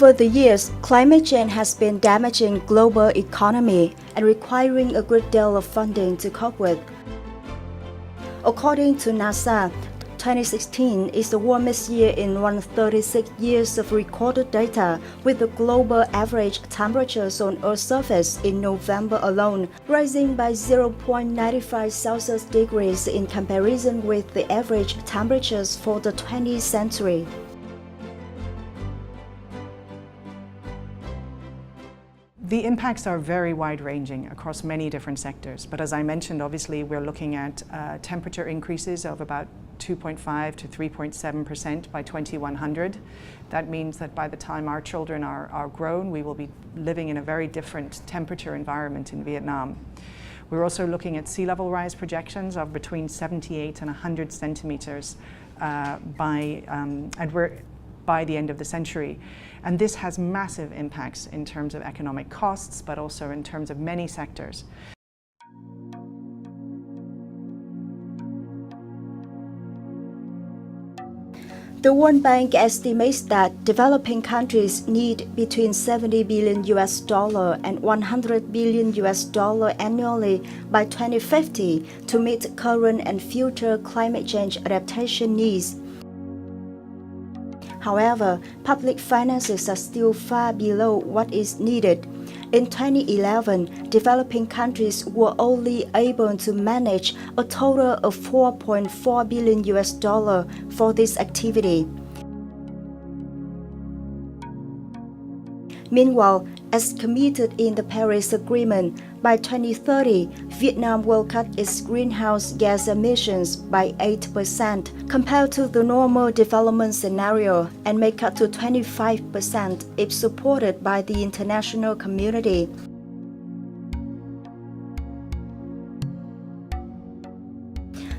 Over the years, climate change has been damaging global economy and requiring a great deal of funding to cope with. According to NASA, 2016 is the warmest year in 136 years of recorded data, with the global average temperatures on Earth's surface in November alone rising by 0.95 Celsius degrees in comparison with the average temperatures for the 20th century. The impacts are very wide-ranging across many different sectors, but as I mentioned, obviously we're looking at temperature increases of about 2.5 to 3.7% by 2100. That means that by the time our children are grown, we will be living in a very different temperature environment in Vietnam. We're also looking at sea level rise projections of between 78 and 100 centimeters by the end of the century. And this has massive impacts in terms of economic costs, but also in terms of many sectors. The World Bank estimates that developing countries need between $70 billion and $100 billion annually by 2050 to meet current and future climate change adaptation needs. However, public finances are still far below what is needed. In 2011, developing countries were only able to manage a total of $4.4 billion for this activity. Meanwhile, as committed in the Paris Agreement, by 2030, Vietnam will cut its greenhouse gas emissions by 8% compared to the normal development scenario and may cut to 25% if supported by the international community.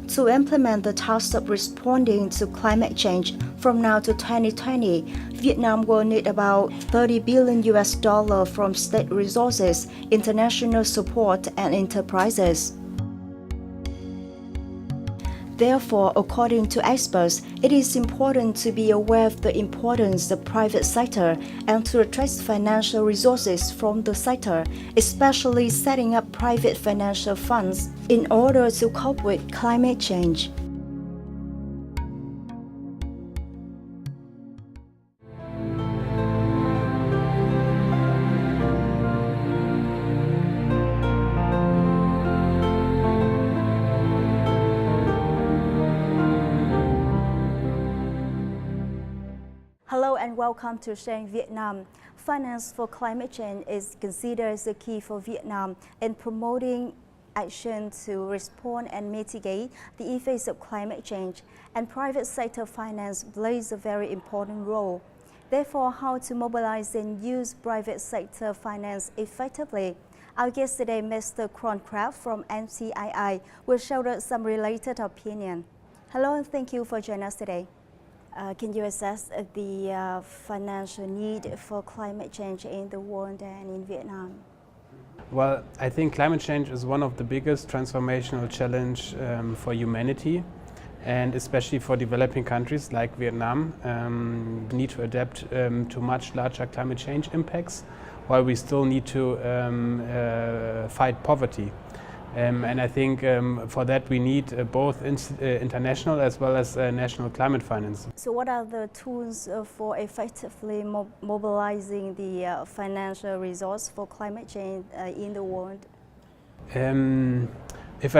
To implement the task of responding to climate change from now to 2020, Vietnam will need about $30 billion from state resources, international support, and enterprises. Therefore, according to experts, it is important to be aware of the importance of the private sector and to attract financial resources from the sector, especially setting up private financial funds in order to cope with climate change. Hello and welcome to Sharing Vietnam. Finance for climate change is considered as the key for Vietnam in promoting action to respond and mitigate the effects of climate change, and private sector finance plays a very important role. Therefore, how to mobilize and use private sector finance effectively? Our guest today, Mr. Cronkraft from MCII, will share us some related opinion. Hello and thank you for joining us today. Can you assess the financial need for climate change in the world and in Vietnam? Well, I think climate change is one of the biggest transformational challenges for humanity, and especially for developing countries like Vietnam. We need to adapt to much larger climate change impacts, while we still need to fight poverty. And I think for that we need both international as well as national climate finance. So what are the tools for effectively mobilizing the financial resource for climate change in the world? If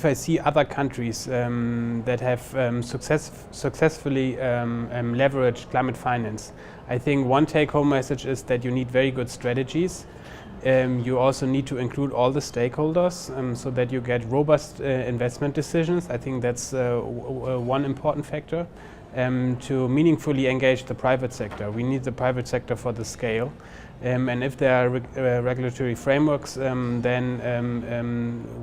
I see other countries that have successfully leveraged climate finance, I think one take-home message is that you need very good strategies. You also need to include all the stakeholders so that you get robust investment decisions. I think that's one important factor. To meaningfully engage the private sector, we need the private sector for the scale. And if there are regulatory frameworks, then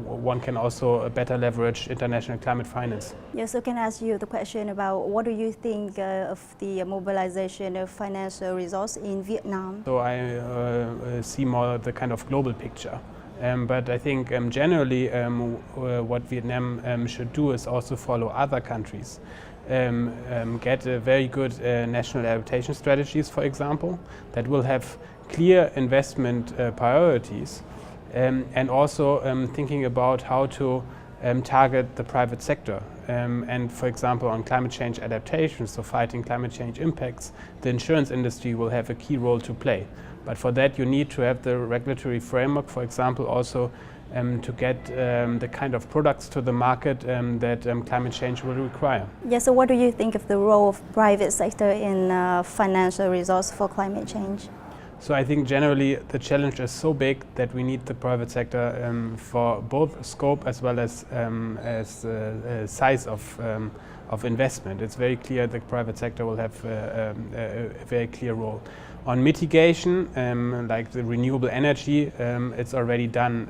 one can also better leverage international climate finance. Yes, so can I ask you the question about what do you think of the mobilization of financial resource in Vietnam? So I see more the kind of global picture. But I think generally what Vietnam should do is also follow other countries. get very good national adaptation strategies, for example, that will have clear investment priorities, and also thinking about how to target the private sector. And for example, on climate change adaptation, so fighting climate change impacts, the insurance industry will have a key role to play. But for that you need to have the regulatory framework, for example, also to get the kind of products to the market that climate change will require. Yeah, so what do you think of the role of private sector in financial resource for climate change? So I think generally the challenge is so big that we need the private sector for both scope as well as size of investment. It's very clear the private sector will have a very clear role. On mitigation, like the renewable energy, it's already done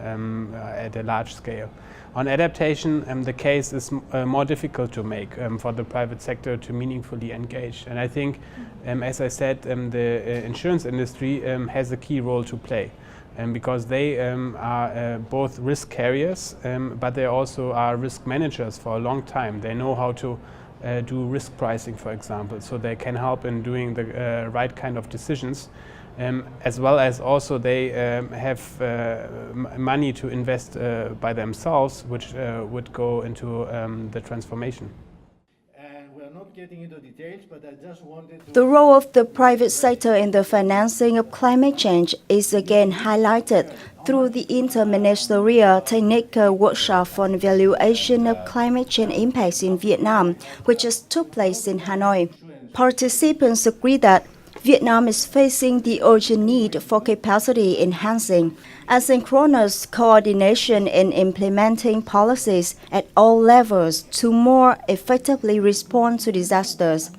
at a large scale. On adaptation, the case is more difficult to make for the private sector to meaningfully engage. And I think, as I said, the insurance industry has a key role to play. Because they are both risk carriers, but they also are risk managers for a long time. They know how to do risk pricing, for example, so they can help in doing the right kind of decisions. As well as also they have money to invest by themselves, which would go into the transformation. The role of the private sector in the financing of climate change is again highlighted through the Interministerial Technical Workshop on Evaluation of Climate Change Impacts in Vietnam, which just took place in Hanoi. Participants agree that Vietnam is facing the urgent need for capacity enhancing, asynchronous coordination in implementing policies at all levels to more effectively respond to disasters.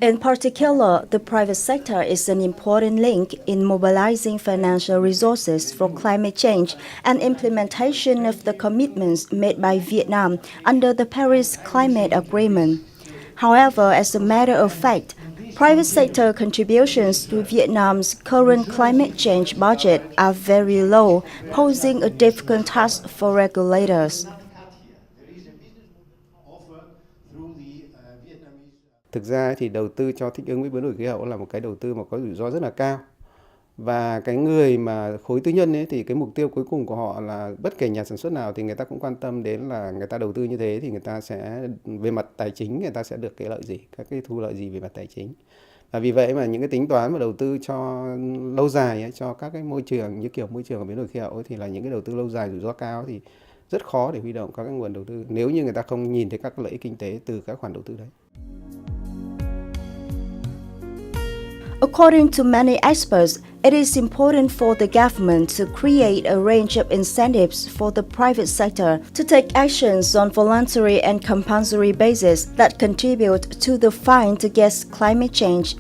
In particular, the private sector is an important link in mobilizing financial resources for climate change and implementation of the commitments made by Vietnam under the Paris Climate Agreement. However, as a matter of fact, private sector contributions to Vietnam's current climate change budget are very low, posing a difficult task for regulators. Thực ra thì đầu tư cho thích ứng với biến đổi khí hậu là một cái đầu tư mà có rủi ro rất là cao. Và cái người mà khối tư nhân ấy thì cái mục tiêu cuối cùng của họ là bất kể nhà sản xuất nào thì người ta cũng quan tâm đến là người ta đầu tư như thế thì người ta sẽ về mặt tài chính người ta sẽ được cái lợi gì, các cái thu lợi gì về mặt tài chính. Và vì vậy mà những cái tính toán và đầu tư cho lâu dài ấy, cho các cái môi trường như kiểu môi trường của biến đổi khí hậu ấy, thì là những cái đầu tư lâu dài rủi ro cao thì rất khó để huy động các cái nguồn đầu tư nếu như người ta không nhìn thấy các lợi ích kinh tế từ các khoản đầu tư đấy. According to many experts, it is important for the government to create a range of incentives for the private sector to take actions on voluntary and compulsory basis that contribute to the fight against climate change.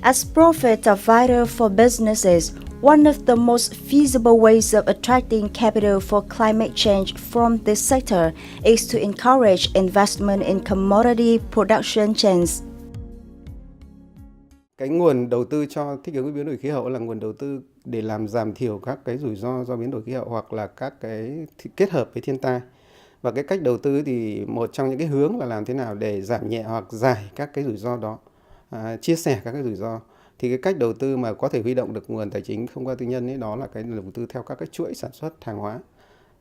As profits are vital for businesses, one of the most feasible ways of attracting capital for climate change from this sector is to encourage investment in commodity production chains. Cái nguồn đầu tư cho thích ứng với biến đổi khí hậu là nguồn đầu tư để làm giảm thiểu các cái rủi ro do biến đổi khí hậu hoặc là các cái kết hợp với thiên tai. Và cái cách đầu tư thì một trong những cái hướng là làm thế nào để giảm nhẹ hoặc giải các cái rủi ro đó, chia sẻ các cái rủi ro. Thì cái cách đầu tư mà có thể huy động được nguồn tài chính thông qua tư nhân ấy, đó là cái đầu tư theo các cái chuỗi sản xuất hàng hóa.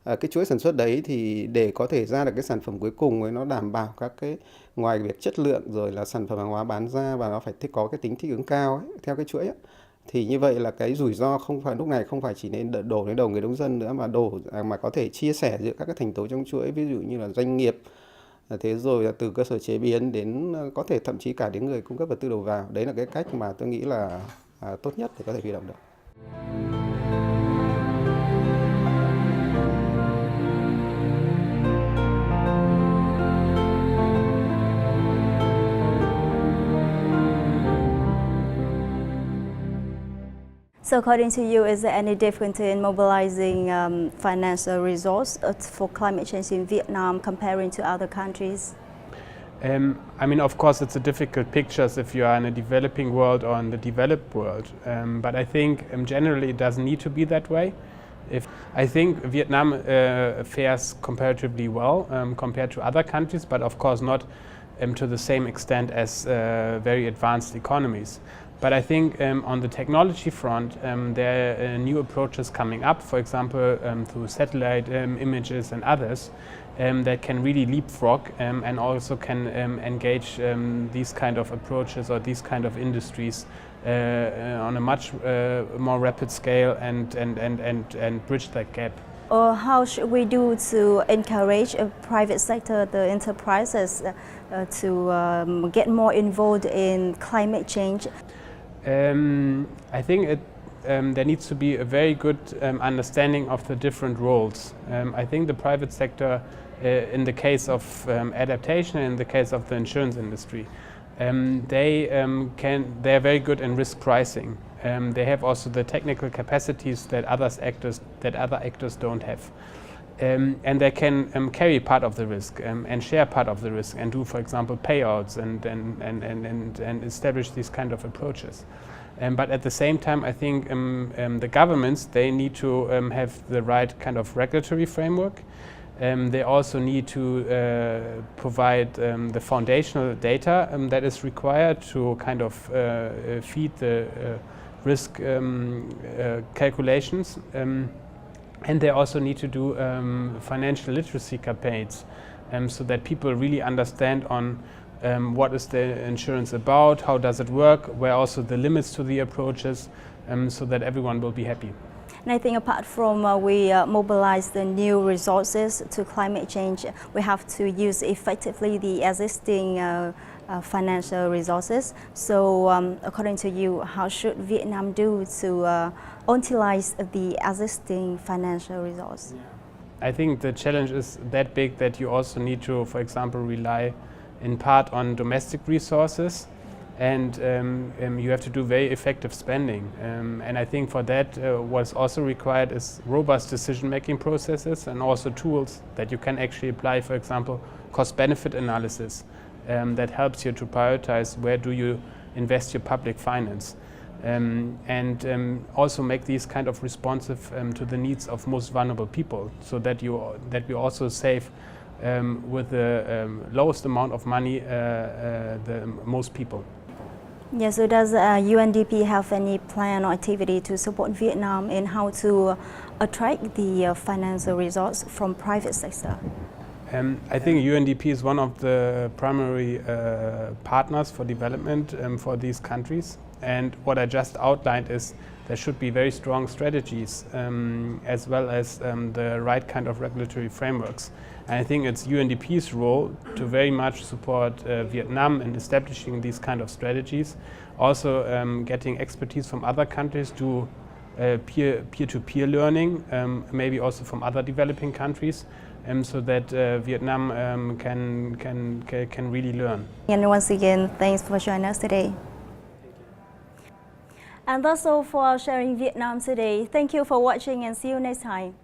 Cái chuỗi sản xuất đấy thì để có thể ra được cái sản phẩm cuối cùng ấy, nó đảm bảo các cái ngoài việc chất lượng rồi là sản phẩm hàng hóa bán ra và nó phải có cái tính thích ứng cao ấy, theo cái chuỗi ấy. Thì như vậy là cái rủi ro không phải lúc này không phải chỉ nên đổ lên đầu người nông dân nữa mà có thể chia sẻ giữa các cái thành tố trong chuỗi, ví dụ như là doanh nghiệp, thế rồi là từ cơ sở chế biến đến có thể thậm chí cả đến người cung cấp vật tư đầu vào. Đấy là cái cách mà tôi nghĩ là tốt nhất để có thể huy động được. So according to you, is there any difference in mobilizing financial resource for climate change in Vietnam comparing to other countries? I mean, of course, it's a difficult picture if you are in a developing world or in the developed world. But I think generally it doesn't need to be that way. I think Vietnam fares comparatively well compared to other countries, but of course not to the same extent as very advanced economies. But I think on the technology front, there are new approaches coming up, for example, through satellite images and others, that can really leapfrog and also can engage these kind of approaches or these kind of industries on a much more rapid scale and bridge that gap. Or how should we do to encourage a private sector, the enterprises, to get more involved in climate change? I think there needs to be a very good understanding of the different roles. I think the private sector, in the case of adaptation, in the case of the insurance industry, they're very good in risk pricing. They have also the technical capacities that other actors don't have. And they can carry part of the risk and share part of the risk and do, for example, payouts and establish these kind of approaches. But at the same time, I think the governments, they need to have the right kind of regulatory framework. They also need to provide the foundational data that is required to kind of feed the risk calculations. And they also need to do financial literacy campaigns so that people really understand on what is the insurance about, how does it work, where are also the limits to the approaches, so that everyone will be happy. And I think apart from we mobilize the new resources to climate change, we have to use effectively the existing financial resources. So according to you, how should Vietnam do to utilize the existing financial resource? I think the challenge is that big that you also need to, for example, rely in part on domestic resources, and you have to do very effective spending. And I think for that what's also required is robust decision-making processes and also tools that you can actually apply, for example, cost-benefit analysis that helps you to prioritize where do you invest your public finance. And also make these kind of responsive to the needs of most vulnerable people, so that we also save with the lowest amount of money the most people. Yeah, so does UNDP have any plan or activity to support Vietnam in how to attract the financial resource from private sector? I think UNDP is one of the primary partners for development for these countries. And what I just outlined is there should be very strong strategies as well as the right kind of regulatory frameworks. And I think it's UNDP's role to very much support Vietnam in establishing these kind of strategies. Also getting expertise from other countries to peer-to-peer learning, maybe also from other developing countries, so that Vietnam can really learn. And once again, thanks for joining us today. And that's all for our Sharing Vietnam today. Thank you for watching and see you next time.